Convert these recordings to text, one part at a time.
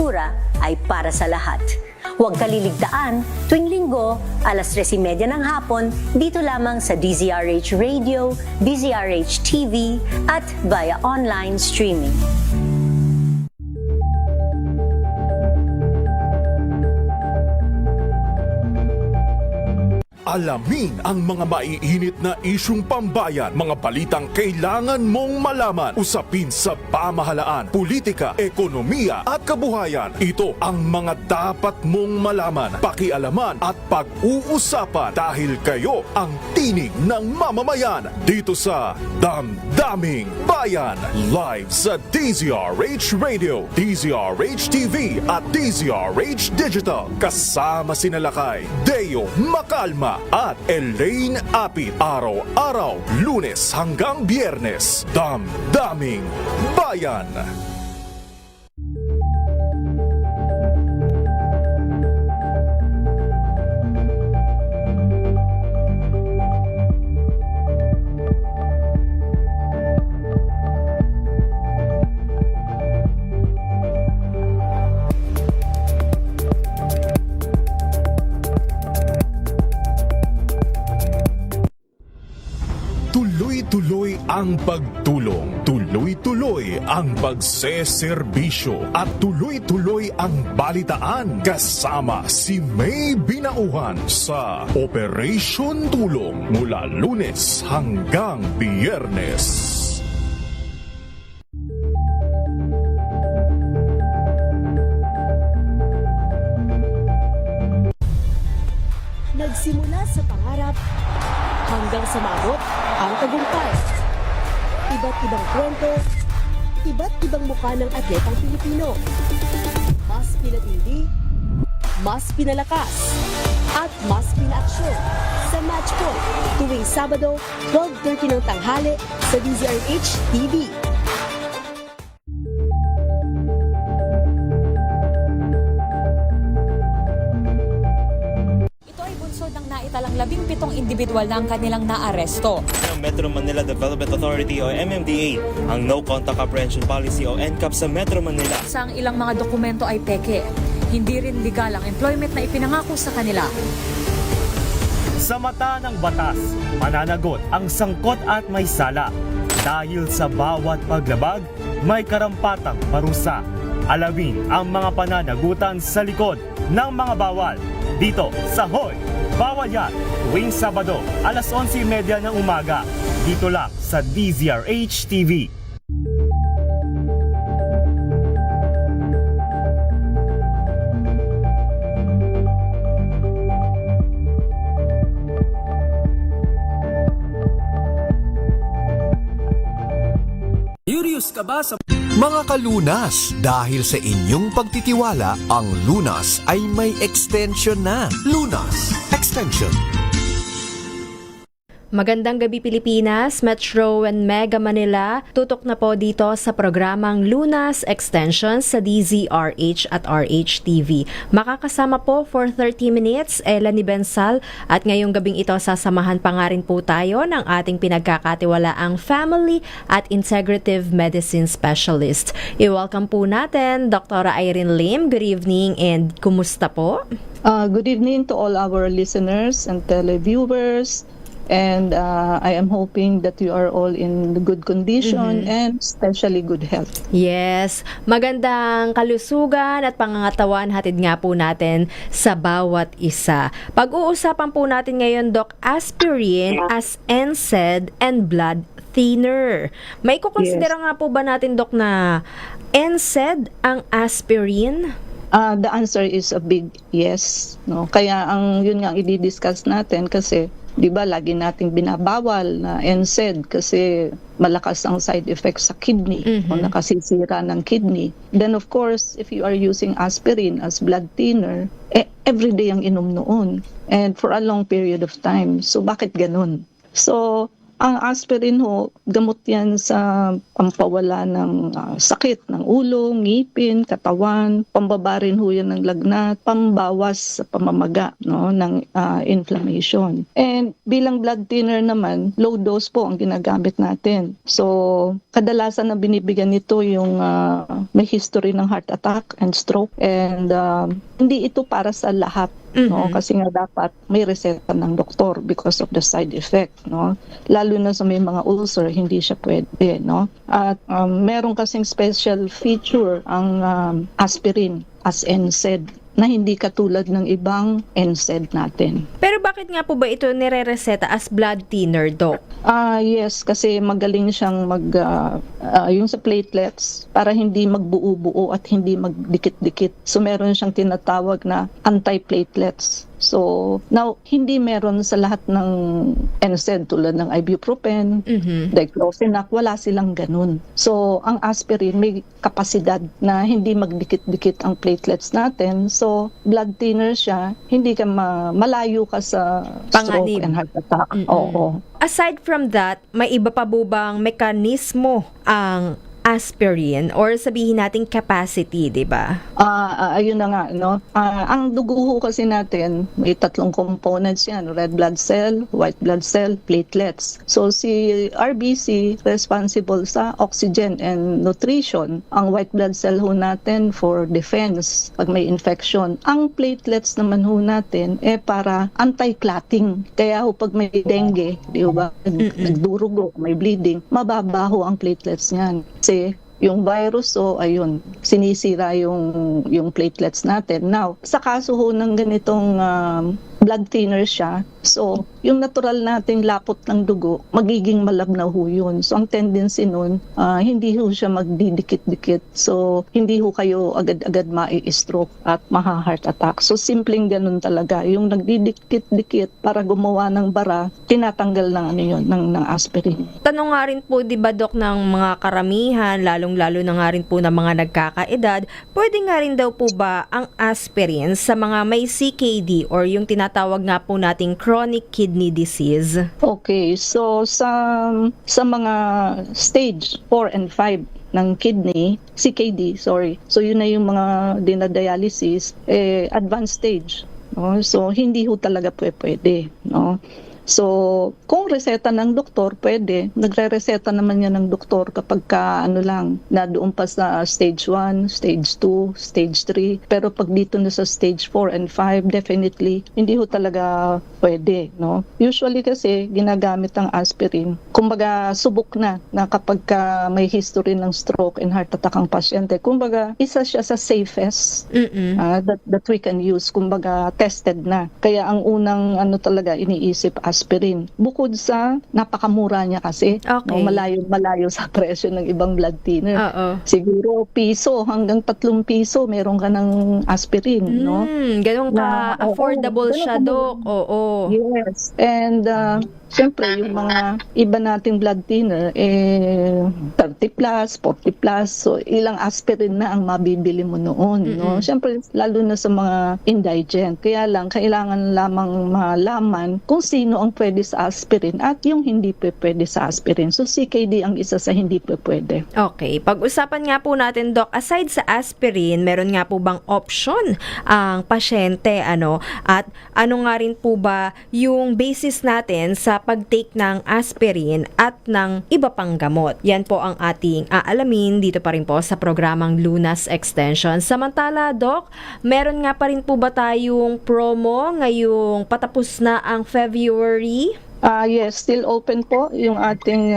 kultura ay para sa lahat. Huwag kaliligtaan, tuwing linggo, alas 3:30 ng hapon, dito lamang sa DZRH Radio, DZRH TV, at via online streaming. Alamin ang mga maiinit na isyung pambayan, mga balitang kailangan mong malaman, usapin sa pamahalaan, politika, ekonomiya at kabuhayan. Ito ang mga dapat mong malaman, pakialaman at pag-uusapan dahil kayo ang tinig ng mamamayan dito sa Damdaming Bayan. Live sa DZRH Radio, DZRH TV at DZRH Digital. Kasama sina Lakay, Deo Macalma at Elaine Apit. Araw-araw, Lunes hanggang Biyernes. Damdaming Bayan. Tuloy-tuloy ang pagtulong, tuloy-tuloy ang pagseserbisyo at tuloy-tuloy ang balitaan kasama si May Binauhan sa Operation Tulong mula Lunes hanggang Biyernes. Nagsimula sa pangarap hanggang sa maabot ang tagumpay. Iba't ibang kwento, iba't ibang mukha ng atletang Pilipino. Mas pinatindi, mas pinalakas, at mas pinaaksyon sa Match Point tuwing Sabado, 12:30 ng tanghali sa DZRH TV. Naitalang 17 individual na ang kanilang naaresto. Ng Metro Manila Development Authority o MMDA ang No Contact Apprehension Policy o NCAP sa Metro Manila. Sa ilang mga dokumento ay peke. Hindi rin legal ang employment na ipinangako sa kanila. Sa mata ng batas, mananagot ang sangkot at may sala. Dahil sa bawat paglabag, may karampatang parusa. Alamin ang mga pananagutan sa likod ng mga bawal. Dito sa Hoy! Bawal Yan, tuwing Sabado, alas 11:30 ng umaga. Dito lang sa DZRH TV. Curious ka ba sa mga kalunas? Dahil sa inyong pagtitiwala, ang Lunas ay may extension na. Lunas Extension. Magandang gabi Pilipinas, Metro and Mega Manila. Tutok na po dito sa programang Lunas Extension sa DZRH at RH TV. Makakasama po for 30 minutes, Ella Nibensal, at ngayong gabing ito sasamahan pa nga rin po tayo ng ating pinagkakatiwalaang Family at Integrative Medicine Specialist. I-welcome po natin Dr. Irene Lim. Good evening and kumusta po? Good evening to all our listeners and televiewers. And I am hoping that you are all in good condition and especially good health. Yes, magandang kalusugan at pangangatawan hatid nga po natin sa bawat isa. Pag-uusapan po natin ngayon, Doc, aspirin as NSAID and blood thinner. May kukonsidera nga po ba natin, Doc, na NSAID ang aspirin? The answer is a big yes. No? Kaya yun nga i-discuss natin kasi 'di ba lagi nating binabawal na NSAID kasi malakas ang side effects sa kidney o nakasisira ng kidney. Then of course, if you are using aspirin as blood thinner, every day ang inom noon and for a long period of time. So bakit ganun? So Ang aspirin ho, gamot yan sa pampawala ng sakit ng ulo, ngipin, katawan, pambaba rin ho yan ng lagnat, pambawas sa pamamaga, no, ng inflammation. And bilang blood thinner naman, low dose po ang ginagamit natin. So, kadalasan na binibigyan nito yung may history ng heart attack and stroke, and hindi ito para sa lahat. No, kasi nga dapat may reseta ng doktor because of the side effect, no, lalo na sa may mga ulcer, hindi siya pwede, no. At meron kasing special feature ang aspirin as NSAID na hindi katulad ng ibang NSAID natin. Pero bakit nga po ba ito nire-reseta as blood thinner, Doc? Yes, kasi magaling siyang yung sa platelets para hindi magbuo-buo at hindi magdikit-dikit. So meron siyang tinatawag na anti-platelets. So, now, hindi meron sa lahat ng NSAID tulad ng ibuprofen, diclofenac, wala silang ganun. So, ang aspirin may kapasidad na hindi magdikit-dikit ang platelets natin. So, blood thinner siya, hindi ka malayo ka sa stroke and heart attack. Oo. Aside from that, may iba pa po bang mekanismo ang aspirin or sabihin nating capacity, di ba? Ayun na nga, no? Ang dugo ho kasi natin, may 3 components yan, red blood cell, white blood cell, platelets. So si RBC responsible sa oxygen and nutrition. Ang white blood cell ho natin for defense pag may infection. Ang platelets naman ho natin para anti-clotting. Kaya ho pag may dengue, di ba, nagdurugo, may bleeding, mababa ho ang platelets niyan. Kasi yung virus, ayun, sinisira yung platelets natin. Now, sa kaso ho ng ganitong blood thinner siya, so yung natural nating lapot ng dugo, magiging malabnaw ho yun. So ang tendency nun, hindi ho siya magdidikit-dikit. So hindi ho kayo agad-agad mai-stroke at maha-heart attack. So simpleng ganun talaga. Yung nagdidikit-dikit para gumawa ng bara, tinatanggal ng aspirin. Tanong nga rin po, di ba, Dok, ng mga karamihan, lalong-lalo na nga rin po ng mga nagkakaedad, pwede nga rin daw po ba ang aspirin sa mga may CKD or yung tinatawag nga po nating chronic kidney disease? Okay, so sa mga stage 4 and 5 ng kidney, CKD, sorry. So yun na yung mga dinadialysis, advanced stage. No? So hindi ho talaga pwede, no? So, kung reseta ng doktor, pwede. Nagre-reseta naman yan ng doktor kapag na doon pa sa stage 1, stage 2, stage 3. Pero pag dito na sa stage 4 and 5, definitely, hindi ho talaga pwede, no? Usually kasi, ginagamit ang aspirin. Kumbaga, subok na kapag may history ng stroke and heart attack ang pasyente. Kumbaga, isa siya sa safest that we can use. Kumbaga, tested na. Kaya ang unang talaga iniisip, aspirin. Bukod sa napakamura niya kasi, okay, no, malayo sa presyo ng ibang blood thinner. Siguro piso hanggang 3 piso meron ka ng aspirin, no? Ganun ka affordable siya, Dok. Oo. Yes. And siyempre, yung mga iba nating blood thinner, 30 plus, 40 plus, so ilang aspirin na ang mabibili mo noon, no? Siyempre, lalo na sa mga indigent. Kaya lang, kailangan lamang malaman kung sino ang pwede sa aspirin at yung hindi pwede sa aspirin. So, CKD ang isa sa hindi pwede. Okay. Pag-usapan nga po natin, Doc, aside sa aspirin, meron nga po bang option ang pasyente, at ano nga rin po ba yung basis natin sa pag-take ng aspirin at ng iba pang gamot? Yan po ang ating aalamin dito pa rin po sa programang Lunas Extension. Samantala, Doc, meron nga pa rin po ba tayong promo ngayong patapos na ang February? Yes, still open po yung ating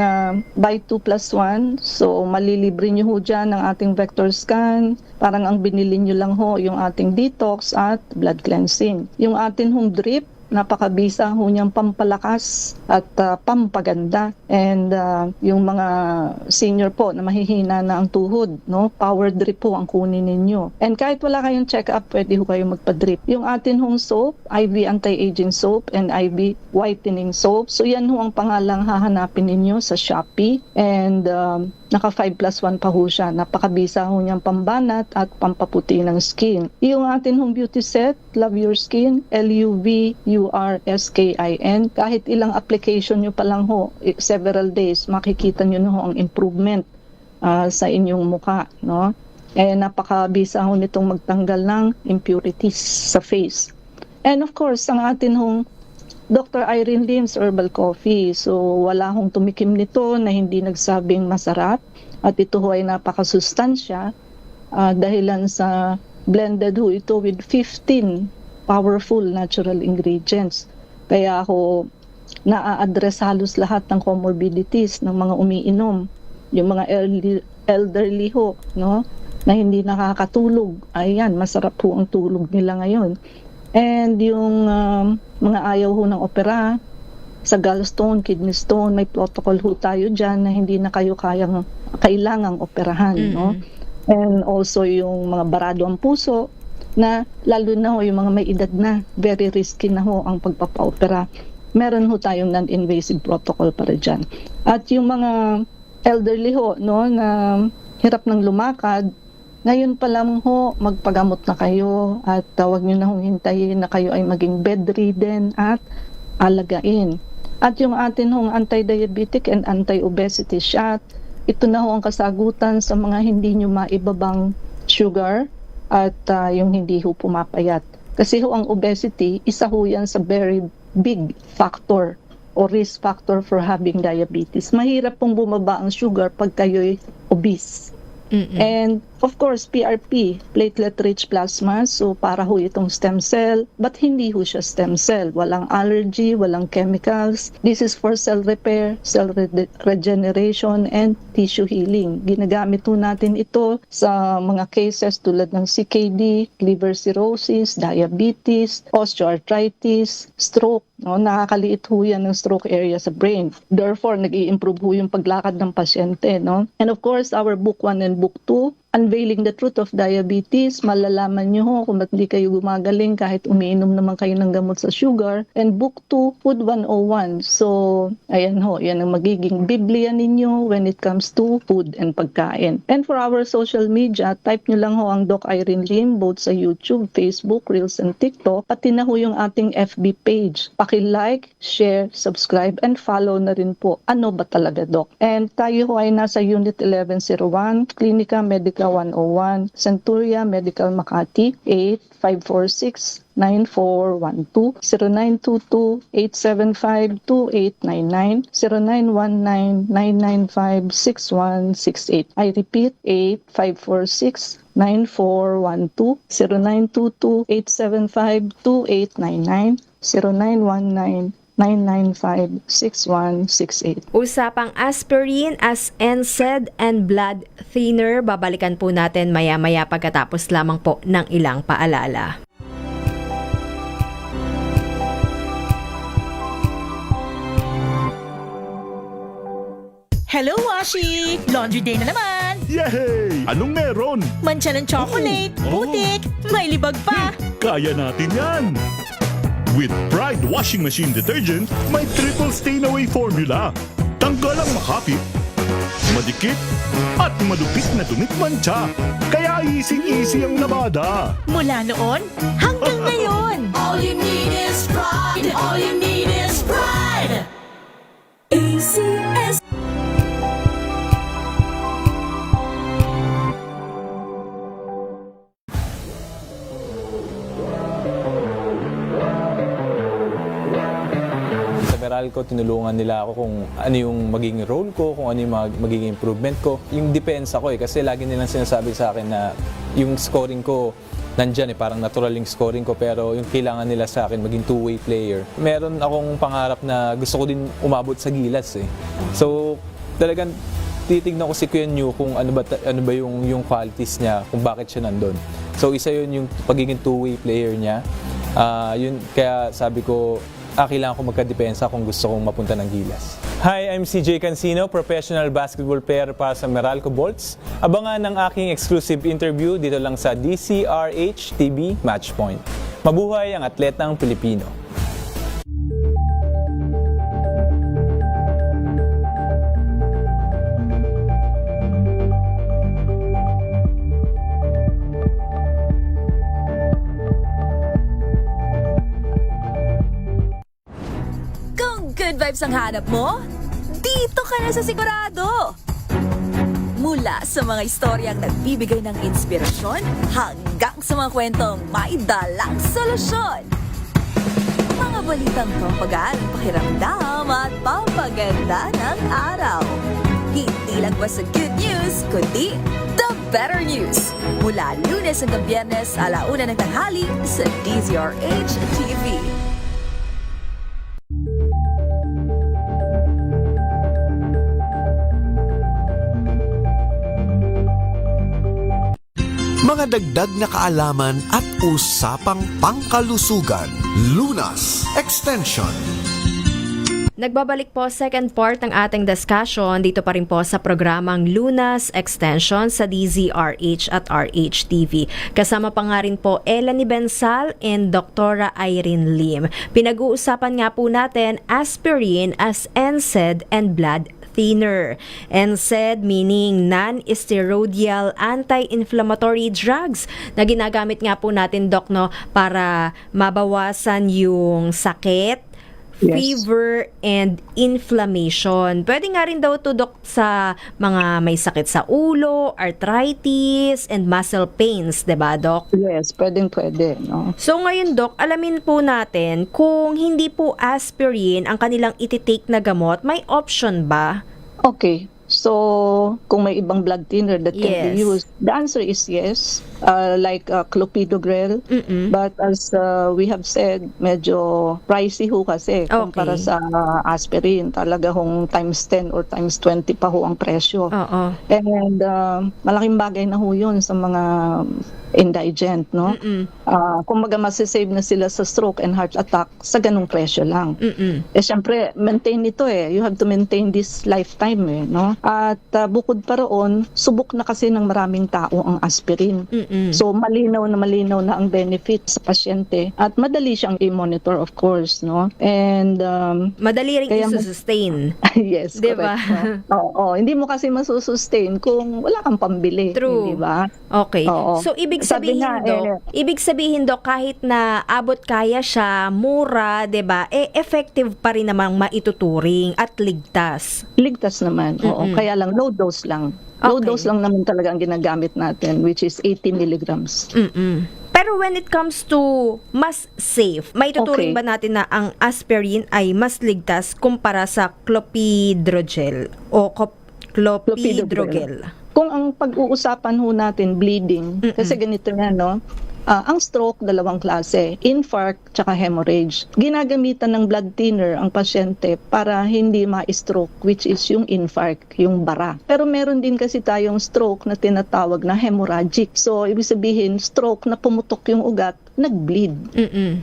buy 2 plus 1. So, malilibre nyo ho dyan ang ating vector scan. Parang ang binili nyo lang ho yung ating detox at blood cleansing. Yung ating home drip, napakabisa ho niyang pampalakas at pampaganda. And yung mga senior po na mahihina na ang tuhod, no, power drip po ang kunin ninyo. And kahit wala kayong check-up, pwede ho kayo magpa-drip. Yung atin hong soap, IV anti-aging soap and IV whitening soap. So yan ho ang pangalang hahanapin ninyo sa Shopee. And naka 5 plus 1 pa ho siya. Napakabisa ho niyang pambanat at pampaputi ng skin. Yung atin hong beauty set, Love Your Skin, LUV SURSKIN. Kahit ilang application nyo pa lang ho, several days, makikita nyo na ho ang improvement sa inyong muka, no? Napakabisa ho nitong magtanggal ng impurities sa face. And of course, ang atin hong Dr. Irene Lim's Herbal Coffee. So wala hong tumikim nito na hindi nagsabing masarap. At ito ho ay napakasustansya dahilan sa blended ho ito with 15 powerful natural ingredients. Kaya ako na-address halos lahat ng comorbidities ng mga umiinom. Yung mga elderly ho, no, na hindi nakakatulog. Ayan, masarap ho ang tulog nila ngayon. And yung mga ayaw ho ng opera, sa gallstone, kidney stone, may protocol ho tayo dyan na hindi na kayo kailangang operahan. No? And also yung mga barado ang puso, na lalo na ho yung mga may edad na, very risky na ho ang pagpapa-opera. Meron ho tayong non-invasive protocol para dyan. At yung mga elderly ho, no, na hirap ng lumakad, ngayon pa lang ho, magpagamot na kayo at huwag nyo na hong hintayin na kayo ay maging bedridden at alagain. At yung atin hong anti-diabetic and anti-obesity shot, ito na ho ang kasagutan sa mga hindi nyo maibabang sugar at yung hindi ho pumapayat. Kasi ho ang obesity, isa ho yan sa very big factor o risk factor for having diabetes. Mahirap pong bumaba ang sugar pag kayo'y obese. And of course, PRP, platelet-rich plasma, so para ho itong stem cell, but hindi ho siya stem cell. Walang allergy, walang chemicals. This is for cell repair, cell regeneration, and tissue healing. Ginagamit ho natin ito sa mga cases tulad ng CKD, liver cirrhosis, diabetes, osteoarthritis, stroke. No, nakakaliit ho yan ng stroke area sa brain. Therefore, nag-i-improve ho yung paglakad ng pasyente. No? And of course, our book 1 and book 2, Unveiling the Truth of Diabetes, malalaman nyo ho kung ba't hindi kayo gumagaling kahit umiinom naman kayo ng gamot sa sugar. And book 2, Food 101. So, ayan ho, yan ang magiging Biblia ninyo when it comes to food and pagkain. And for our social media, type nyo lang ho ang Doc Irene Lim, both sa YouTube, Facebook, Reels, and TikTok. Pati na ho yung ating FB page. Paki-like, share, subscribe, and follow na rin po. Ano ba talaga, Doc? And tayo ho ay nasa Unit 1101, Clinica Medica 101, Centuria Medical Makati, 8546-9412, 0922-875-2899, 0919-995-6168. I repeat, 8546-9412, 0922-875-2899, 0919-995-6168. Usapang aspirin as NSAID and blood thinner, babalikan po natin maya-maya pagkatapos lamang po ng ilang paalala. Hello, Washi! Laundry day na naman! Yay! Anong meron? Mancha ng chocolate, putik, may libag pa! Kaya natin yan! With Pride Washing Machine Detergent, may triple stain-away formula. Tanggal ang makapit, madikit, at madupit na dumit mancha. Kaya easy-easy ang labada. Mula noon hanggang ngayon! All you need is pride! All you need is pride! ACS. Ko, tinulungan nila ako kung ano yung magiging role ko, kung ano yung magiging improvement ko. Yung depensa ko kasi lagi nilang sinasabi sa akin na yung scoring ko nandyan parang natural yung scoring ko, pero yung kailangan nila sa akin maging two-way player. Meron akong pangarap na gusto ko din umabot sa Gilas So, talagang titignan ko si Kuya New kung ano ba yung qualities niya, kung bakit siya nandun. So, isa yun yung pagiging two-way player niya. Yun, kaya sabi ko, kailangan ko magkadepensa kung gusto kong mapunta ng Gilas. Hi, I'm CJ Cancino, professional basketball player para sa Meralco Bolts. Abangan ang aking exclusive interview dito lang sa DZRH TV Matchpoint. Mabuhay ang atletang Pilipino. vibes ang hanap mo? Dito ka na sa sigurado! Mula sa mga istoryang nagbibigay ng inspirasyon hanggang sa mga kwentong may dalang solusyon. Mga balitang pampagaan, pakiramdam at pampaganda ng araw. Hindi lang basta good news, kundi the better news. Mula Lunes hanggang Biyernes, 1:00 ng tanghali sa DZRH TV. Mga dagdag na kaalaman at usapang pangkalusugan. Lunas Extension. Nagbabalik po second part ng ating discussion dito pa rin po sa programang Lunas Extension sa DZRH at RHTV. Kasama pa nga rin po Ella Bensal and Dr. Irene Lim. Pinag-uusapan nga po natin aspirin as NSAID and blood thinner. NSAID meaning non-steroidal anti-inflammatory drugs na ginagamit nga po natin, Doc, no, para mabawasan yung sakit, fever, and inflammation. Pwede nga rin daw to, Doc, sa mga may sakit sa ulo, arthritis, and muscle pains, diba, Doc? Yes, pwede. No? So ngayon, Doc, alamin po natin kung hindi po aspirin ang kanilang ititake na gamot, may option ba? Okay. So, kung may ibang blood thinner that can be used, the answer is yes. Like clopidogrel. But as we have said, medyo pricey ho kasi kumpara sa aspirin. Talaga hong times 10 or times 20 pa ho ang presyo. And malaking bagay na ho yun sa mga indigent, no? Kumbaga masisave na sila sa stroke and heart attack sa ganung presyo lang. Syempre, maintain ito eh. You have to maintain this lifetime eh, no? At bukod pa roon, subok na kasi ng maraming tao ang aspirin. So, malinaw na ang benefit sa pasyente. At madali siyang i-monitor, of course, no? And madali rin i-sustain. Yes, diba? Correct. No? Oo, hindi mo kasi masusustain kung wala kang pambili. True. Diba? Okay. Oo. So, ibig sabihin, Doc, kahit na abot kaya siya, mura, 'di ba? Effective pa rin namang maituturing at ligtas. Ligtas naman. Oo, kaya lang low dose lang. Low dose lang naman talaga ang ginagamit natin, which is 80 milligrams. Pero when it comes to mas safe, may tuturing ba natin na ang aspirin ay mas ligtas kumpara sa clopidogrel o clopidogrel? Kung ang pag-uusapan ho natin bleeding, kasi ganito yan, no? Ang stroke, dalawang klase, infarct tsaka hemorrhage. Ginagamitan ng blood thinner ang pasyente para hindi ma-stroke, which is yung infarct, yung bara. Pero meron din kasi tayong stroke na tinatawag na hemorrhagic. So, ibig sabihin, stroke na pumutok yung ugat, nag-bleed.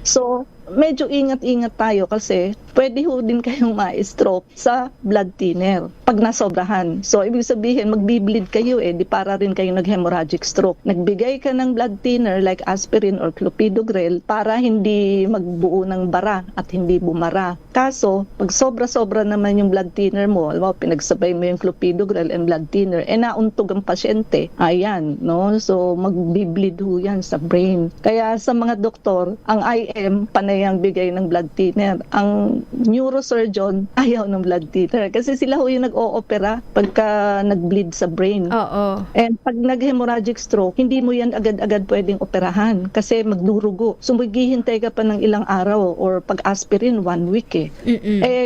So, medyo ingat-ingat tayo kasi pwede ho din kayong ma-stroke sa blood thinner pag nasobrahan. So, ibig sabihin, magbi-bleed kayo di para rin kayo nag-hemorrhagic stroke. Nagbigay ka ng blood thinner like aspirin or clopidogrel para hindi magbuo ng bara at hindi bumara. Kaso, pag sobra-sobra naman yung blood thinner mo, alam mo, pinagsabay mo yung clopidogrel and blood thinner, nauntog ang pasyente. Ayan, no? So, magbi-bleed ho yan sa brain. Kaya sa mga doktor, ang IM, panay ang bigay ng blood thinner. Ang neurosurgeon, ayaw ng blood thinner. Kasi sila ho yung nag-o-opera pagka nag-bleed sa brain. And pag nag-hemorrhagic stroke, hindi mo yan agad-agad pwedeng operahan kasi magdurugo. So maghihintay ka pa ng ilang araw or pag aspirin, 1 week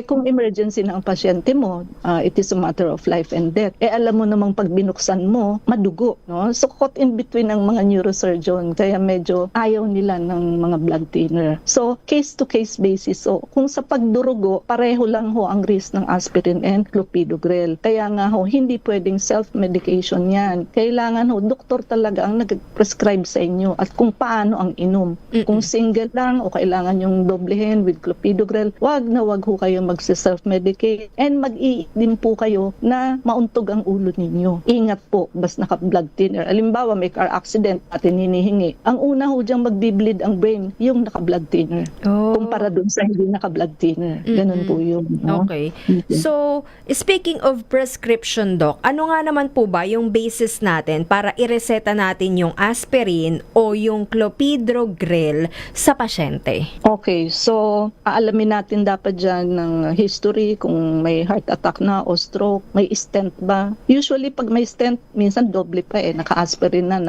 kung emergency na ang pasyente mo, it is a matter of life and death. Alam mo namang pag binuksan mo, madugo. No? So caught in between ang mga neurosurgeon. Kaya medyo ayaw nila ng mga blood thinner. So case-to-case basis. So, kung sa pagdurugo, pareho lang ho ang risk ng aspirin and clopidogrel. Kaya nga ho, hindi pwedeng self-medication yan. Kailangan ho, doktor talaga ang nag-prescribe sa inyo at kung paano ang inom. Kung single lang o kailangan yung doblehin with clopidogrel, wag ho kayo mag-self-medicate and mag-iit din po kayo na mauntog ang ulo ninyo. Ingat po, bas naka-blood thinner. Alimbawa, may car accident at hinihingi. Ang una ho diyang magbi-bleed ang brain, yung naka-blood thinner. Kumpara dun sa hindi naka-blood thinner. Ganun po yun. No? Okay. So, speaking Speaking of prescription, Doc, ano nga naman po ba yung basis natin para ireseta natin yung aspirin o yung clopidogrel sa pasyente? Okay, so aalamin natin dapat dyan ng history kung may heart attack na o stroke, may stent ba. Usually pag may stent, minsan doble pa naka-aspirin na,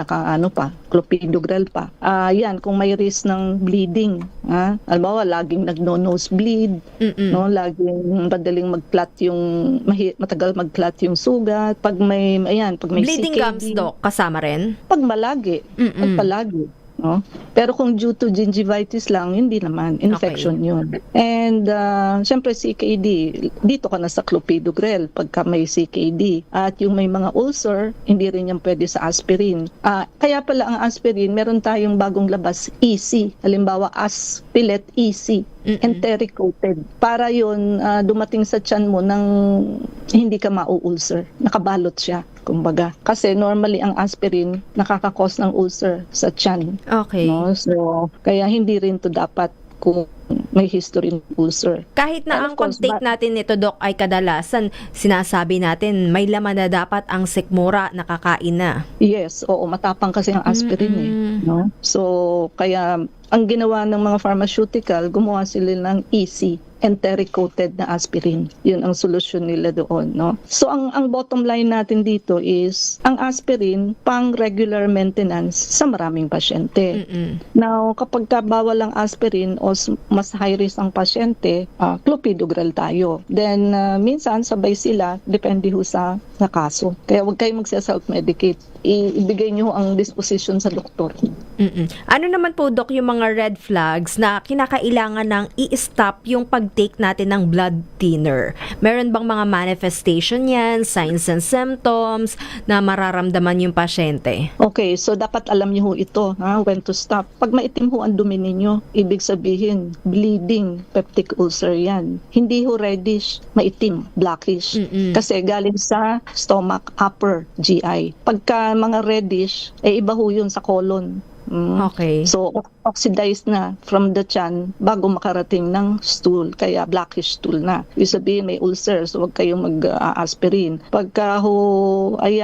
clopidogrel pa. Yan, kung may risk ng bleeding, halimbawa laging nagno-nosebleed, no, laging madaling mag-clot matagal mag-clot yung sugat. Pag may Bleeding CKD, gums, Doc, kasama rin? pag palagi. No? Pero kung due to gingivitis lang, hindi naman. Infection yun. And syempre CKD, dito ka na sa clopidogrel pagka may CKD. At yung may mga ulcer, hindi rin yan pwede sa aspirin. Kaya pala ang aspirin, meron tayong bagong labas, EC. Halimbawa, Aspilet EC. Enteric coated. Para yun, dumating sa tiyan mo nang hindi ka mau-ulcer. Nakabalot siya, kumbaga. Kasi normally ang aspirin nakakakos ng ulcer sa tiyan. Okay. No? So, kaya hindi rin to dapat kung may history ng ulcer. Kahit na ang pag-take natin nito, Doc, ay kadalasan sinasabi natin may laman na dapat ang sikmura, nakakain na. Yes, oo, matapang kasi ang aspirin no? So, kaya ang ginawa ng mga pharmaceutical, gumawa sila ng EC, enteric coated na aspirin. Yun ang solusyon nila doon, no? So ang bottom line natin dito is ang aspirin pang regular maintenance sa maraming pasyente. Now, kapag bawal ang aspirin o mas high risk ang pasyente, clopidogrel tayo. Then minsan sabay sila, depende ho sa kaso. Kaya huwag kayong magsa-self-medicate. Ibigay niyo ang disposition sa doktor. Ano naman po, Doc, yung mga red flags na kinakailangan ng i-stop yung pag-take natin ng blood thinner? Meron bang mga manifestation yan, signs and symptoms na mararamdaman yung pasyente? Okay, so dapat alam niyo ho ito, when to stop. Pag maitim ho ang dumi ninyo, ibig sabihin, bleeding, peptic ulcer yan. Hindi ho reddish, maitim, blackish. Kasi galing sa stomach, upper GI. Pagka mga reddish, iba ho yun sa colon. Okay. So, oxidized na from the tiyan bago makarating ng stool. Kaya blackish stool na. Ibig sabihin may ulcer, so huwag kayong mag-aspirin. Pagka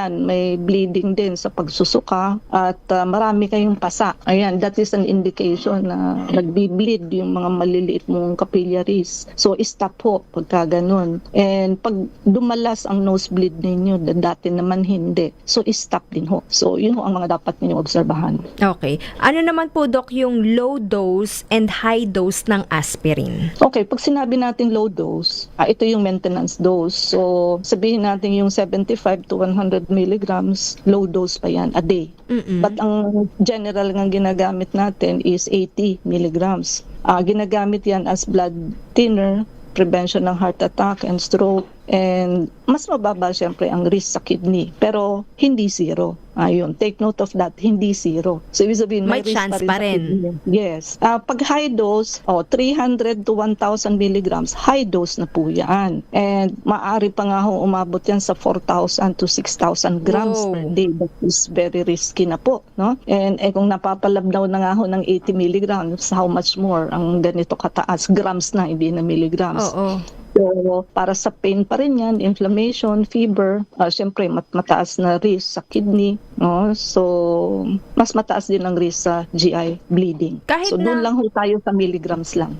may bleeding din sa pagsusuka at marami kayong pasa. Ayan, that is an indication na nagbi-bleed yung mga maliliit mong capillaries. So, stop ho pagka ganun. And pag dumalas ang nosebleed ninyo, dati naman hindi. So, stop din ho. So, yun ho ang mga dapat ninyong obserbahan. Okay. Ano naman po, Doc, yung low dose and high dose ng aspirin? Okay, pag sinabi natin low dose, ito yung maintenance dose. So, sabihin natin yung 75 to 100 milligrams, low dose pa yan a day. But ang general ng ginagamit natin is 80 milligrams. Ginagamit yan as blood thinner, prevention ng heart attack and stroke, and mas mababa siyempre ang risk sa kidney, pero hindi zero. Ayun, take note of that, hindi zero. So, ibig sabihin, may chance pa rin. Yes. Pag high dose, 300 to 1,000 milligrams, high dose na po yan. And maaari pa nga umabot yan sa 4,000 to 6,000 grams per day. That is very risky na po. No? And kung napapalabdaw na nga ng 80 milligrams, how much more ang ganito kataas? Grams na, hindi na milligrams. Oo. So, para sa pain pa rin yan, inflammation, fever, syempre mataas na risk sa kidney, no? So, mas mataas din ang risk sa GI bleeding. So, doon lang ho tayo sa milligrams lang.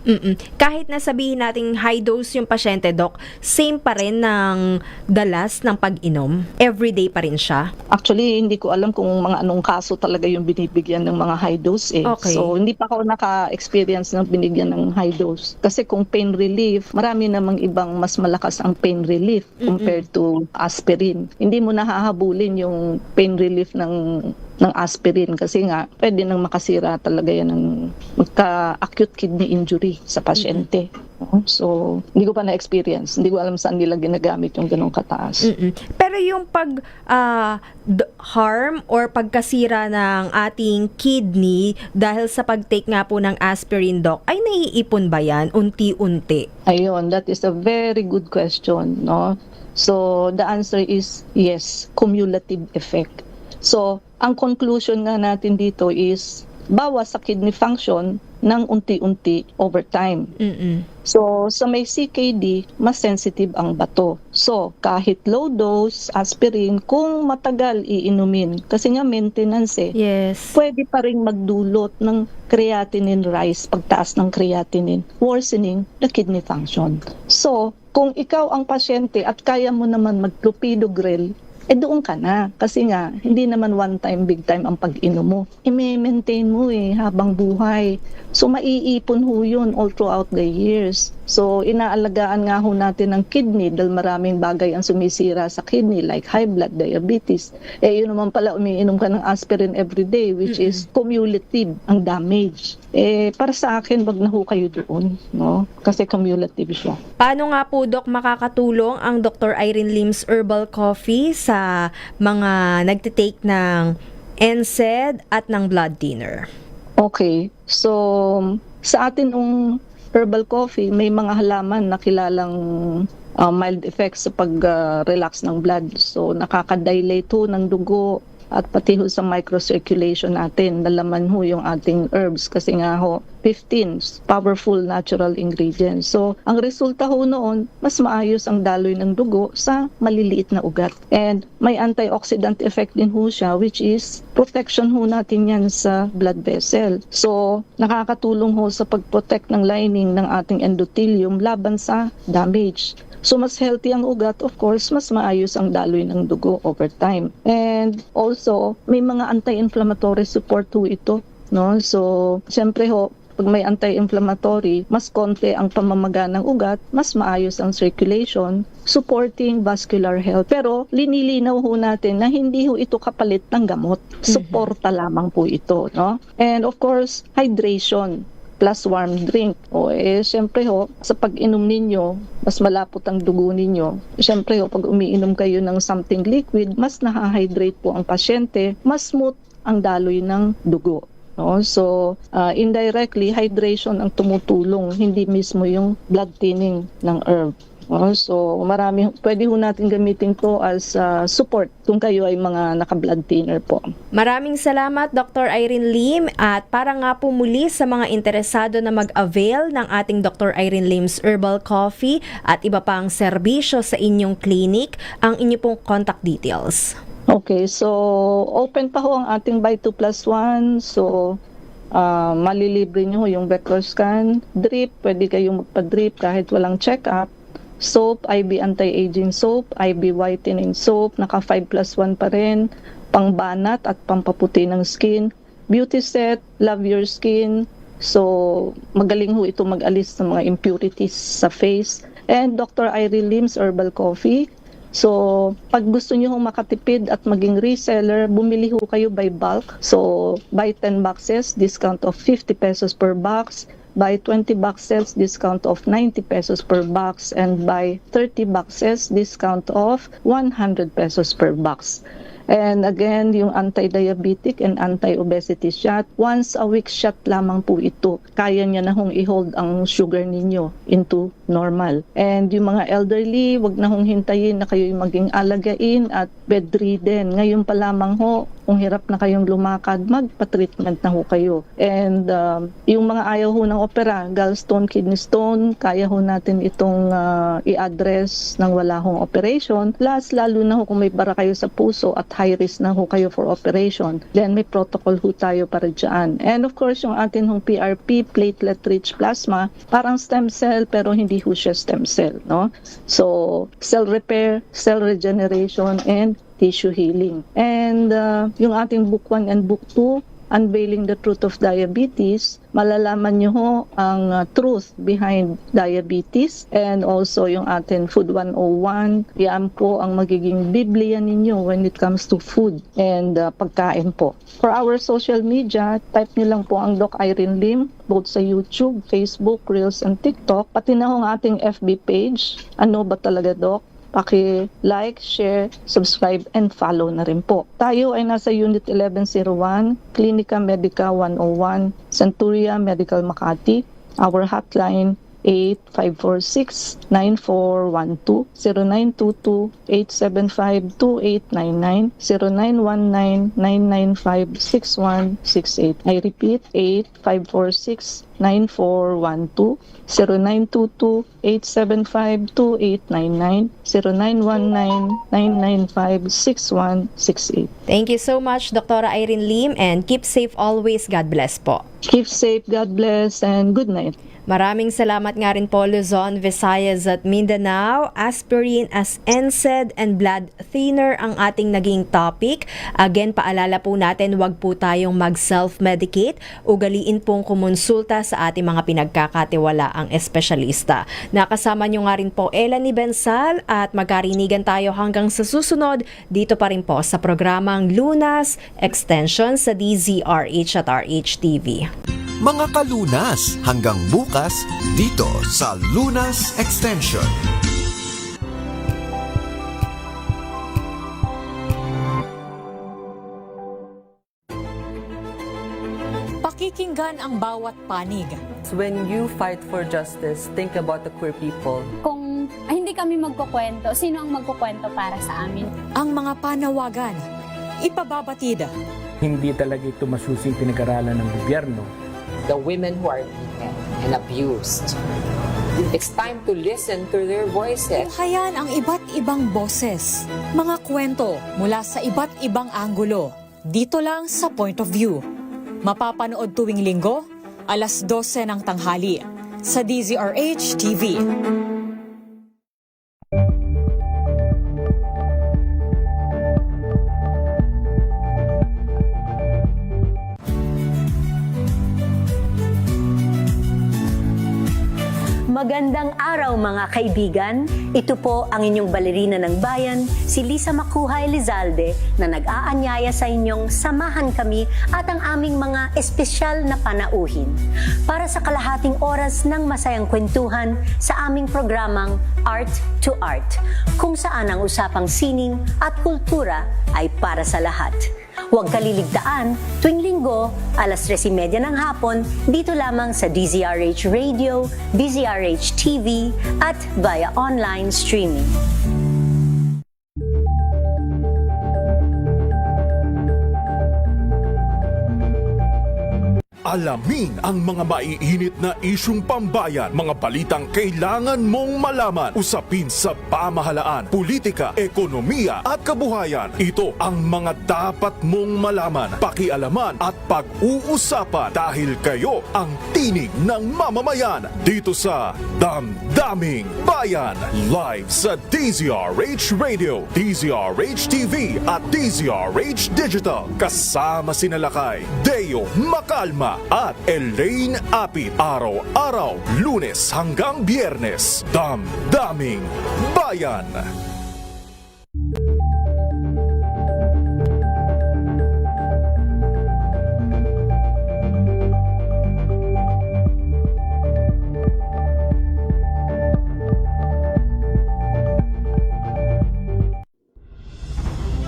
Kahit na sabihin natin high dose yung pasyente, Doc, same pa rin ng dalas ng pag-inom? Everyday pa rin siya? Actually, hindi ko alam kung mga anong kaso talaga yung binibigyan ng mga high dose Okay. So, hindi pa ako naka-experience ng binigyan ng high dose. Kasi kung pain relief, marami namang ibang mas malakas ang pain relief compared to aspirin. Hindi mo nahahabulin yung pain relief ng aspirin kasi nga pwede nang makasira talaga yan ng magka-acute kidney injury sa pasyente. So, hindi ko pa na-experience. Hindi ko alam saan nila ginagamit yung ganong kataas. Pero yung harm or pagkasira ng ating kidney dahil sa pag-take nga po ng aspirin, Doc, ay naiipon ba yan unti-unti? Ayun, that is a very good question, no? So, the answer is yes, cumulative effect. So, ang conclusion nga natin dito is bawas sa kidney function ng unti-unti over time. So, sa may CKD, mas sensitive ang bato. So, kahit low dose aspirin, kung matagal iinumin, kasi nga maintenance Yes. pwede pa rin magdulot ng creatinine rise, pagtaas ng creatinine, worsening the kidney function. So, kung ikaw ang pasyente at kaya mo naman mag-clopidogrel, doon ka na. Kasi nga, hindi naman one time, big time ang pag-inom mo. I-maintain mo habang buhay. So, maiipon ho yun all throughout the years. So, inaalagaan nga ho natin ang kidney dahil maraming bagay ang sumisira sa kidney like high blood, diabetes. Yun naman pala, umiinom ka ng aspirin every day which is cumulative ang damage. Para sa akin, wag na ho kayo doon, no? Kasi cumulative siya. Paano nga po, Doc, makakatulong ang Dr. Irene Lim's Herbal Coffee sa mga nagtitake ng NSAID at ng blood thinner? Okay. So, sa atin herbal coffee, may mga halaman na kilalang mild effects sa pag-relax ng blood. So, nakaka-dilate ho ng dugo at pati ho sa microcirculation natin. Nalaman ho yung ating herbs kasi nga ho, 15 powerful natural ingredients. So, ang resulta ho noon, mas maayos ang daloy ng dugo sa maliliit na ugat. And may antioxidant effect din ho siya, which is protection ho natin yan sa blood vessel. So, nakakatulong ho sa pag-protect ng lining ng ating endothelium laban sa damage. So, mas healthy ang ugat, of course, mas maayos ang daloy ng dugo over time. And also, may mga anti-inflammatory support ho ito, no? So, siyempre ho, pag may anti-inflammatory, mas konti ang pamamaga ng ugat, mas maayos ang circulation, supporting vascular health. Pero linilinaw ho natin na hindi ho ito kapalit ng gamot. Suporta lamang po ito, no? And of course, hydration plus warm drink. Siyempre ho, sa pag-inom ninyo, mas malapot ang dugo ninyo. Siyempre ho, pag umiinom kayo ng something liquid, mas nahahydrate po ang pasyente, mas smooth ang daloy ng dugo. No? So, indirectly, hydration ang tumutulong, hindi mismo yung blood thinning ng herb. So, pwede ho natin gamitin to as support kung kayo ay mga naka-blood thinner po. Maraming salamat, Dr. Irene Lim. At para nga po muli sa mga interesado na mag-avail ng ating Dr. Irene Lim's Herbal Coffee at iba pang serbisyo sa inyong clinic, ang inyong pong contact details. Okay, so open pa ho ang ating buy 2 plus 1. So, malilibre nyo yung vector scan. Drip, pwede kayong magpa-drip kahit walang check-up. Soap, IB anti-aging soap, IB whitening soap, naka 5 plus 1 pa rin, pangbanat at pampaputi ng skin. Beauty set, love your skin. So, magaling ho ito mag-alis ng mga impurities sa face. And Dr. Irene Lim's Herbal Coffee. So, pag gusto nyo hong makatipid at maging reseller, bumili ho kayo by bulk. So, buy 10 boxes, discount of 50 pesos per box. Buy 20 boxes, discount of 90 pesos per box. And buy 30 boxes, discount of 100 pesos per box. And again, yung anti-diabetic and anti-obesity shot, once a week shot lamang po ito. Kaya niya na hong i-hold ang sugar ninyo into normal. And yung mga elderly, wag na hong hintayin na kayo maging alagain at bedridden. Ngayon pa lamang ho, kung hirap na kayong lumakad, magpa-treatment na ho kayo. And yung mga ayaw ho ng opera, gallstone, kidney stone, kaya ho natin itong i-address ng wala hong operation. Lalo na ho kung may bara kayo sa puso at high risk na ho kayo for operation, then may protocol ho tayo para dyan. And of course, yung atin hong PRP, platelet-rich plasma, parang stem cell pero hindi ho siya stem cell, no? So, cell repair, cell regeneration, and tissue healing. And yung ating book 1 and book 2, Unveiling the Truth of Diabetes, malalaman nyo ho ang truth behind diabetes, and also yung ating Food 101, yan po ang magiging Biblia ninyo when it comes to food and pagkain po. For our social media, type nyo lang po ang Doc Irene Lim, both sa YouTube, Facebook, Reels, and TikTok, pati na ho ang ating FB page, Ano Ba Talaga Doc? Paki-like, share, subscribe, and follow na rin po. Tayo ay nasa Unit 1101, Clinica Medica 101, Centuria Medical Makati. Our hotline 0922-8546-9412, 0922-875-2899, 0919-995-6168. I repeat, 8546-9412, 0922-875-2899, 0919-995-6168. Thank you so much, Dr. Irene Lim, and keep safe always. God bless po. Keep safe, God bless, and good night. Maraming salamat nga rin po Luzon, Visayas at Mindanao. Aspirin as NSAID and blood thinner ang ating naging topic. Again, paalala po natin, wag po tayong mag-self-medicate. Ugaliin pong kumonsulta sa ating mga pinagkakatiwalaang espesyalista. Nakasama nyo nga rin po Ella Nibensal at magkarinigan tayo hanggang sa susunod dito pa rin po sa programang Lunas Extension sa DZRH at RHTV. Mga kalunas, hanggang bukas dito sa Lunas Extension. Pakikinggan ang bawat panig. When you fight for justice, think about the queer people. Kung hindi kami magkukwento, sino ang magkukwento para sa amin? Ang mga panawagan, ipababatid. Hindi talaga ito masusing pinag-aralan ng gobyerno. The women who are beaten and abused. It's time to listen to their voices. Tunghayan ang iba't ibang boses, mga kwento mula sa iba't ibang anggulo. Dito lang sa Point of View. Mapapanood tuwing linggo, alas 12 ng tanghali sa DZRH TV. Magandang araw mga kaibigan. Ito po ang inyong balerina ng bayan, si Lisa Macuha Elizalde, na nag-aanyaya sa inyong samahan kami at ang aming mga espesyal na panauhin para sa kalahating oras ng masayang kwentuhan sa aming programang Art to Art, kung saan ang usapang sining at kultura ay para sa lahat. Huwag kaliligtaan, tuwing linggo, alas 3:30 ng hapon, dito lamang sa DZRH Radio, DZRH TV, at via online streaming. Alamin ang mga maiinit na isyung pambayan, mga balitang kailangan mong malaman, usapin sa pamahalaan, politika, ekonomiya at kabuhayan. Ito ang mga dapat mong malaman, pakialaman at pag-uusapan dahil kayo ang tinig ng mamamayan dito sa Damdaming Bayan. Live sa DZRH Radio, DZRH TV at DZRH Digital. Kasama sina Lakay, Deo Macalma at Elaine Apit. Araw-araw, Lunes hanggang Biyernes. Damdaming Bayan.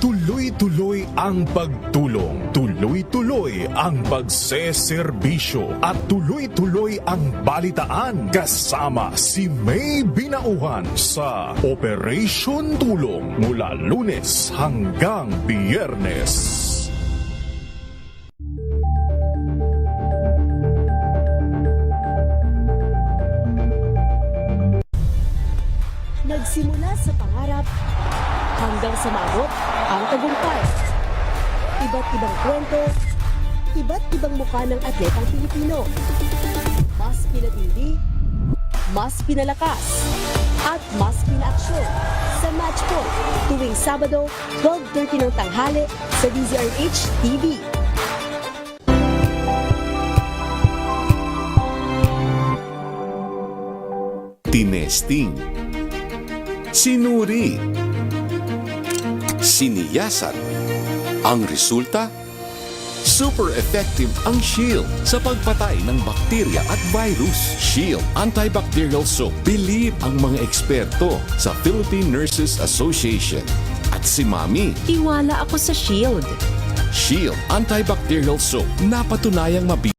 Tuloy-tuloy ang pagtulong, tuloy-tuloy ang pagseserbisyo at tuloy-tuloy ang balitaan kasama si May Binauhan sa Operation Tulong mula Lunes hanggang Biyernes. Nagsimula sa pangarap hanggang sa maabot ang tagumpay. Iba't ibang kwento, iba't ibang mukha ng atletang Pilipino. Mas pinatindi, mas pinalakas, at mas pinaaksyon sa Match Point tuwing Sabado, 12:30 ng tanghali sa DZRH TV. Tinesting, sinuri, siniyasan. Ang resulta? Super effective ang Shield sa pagpatay ng bakterya at virus. Shield Antibacterial Soap. Believe ang mga eksperto sa Philippine Nurses Association. At si Mami. Tiwala ako sa Shield. Shield Antibacterial Soap. Napatunayang mabilis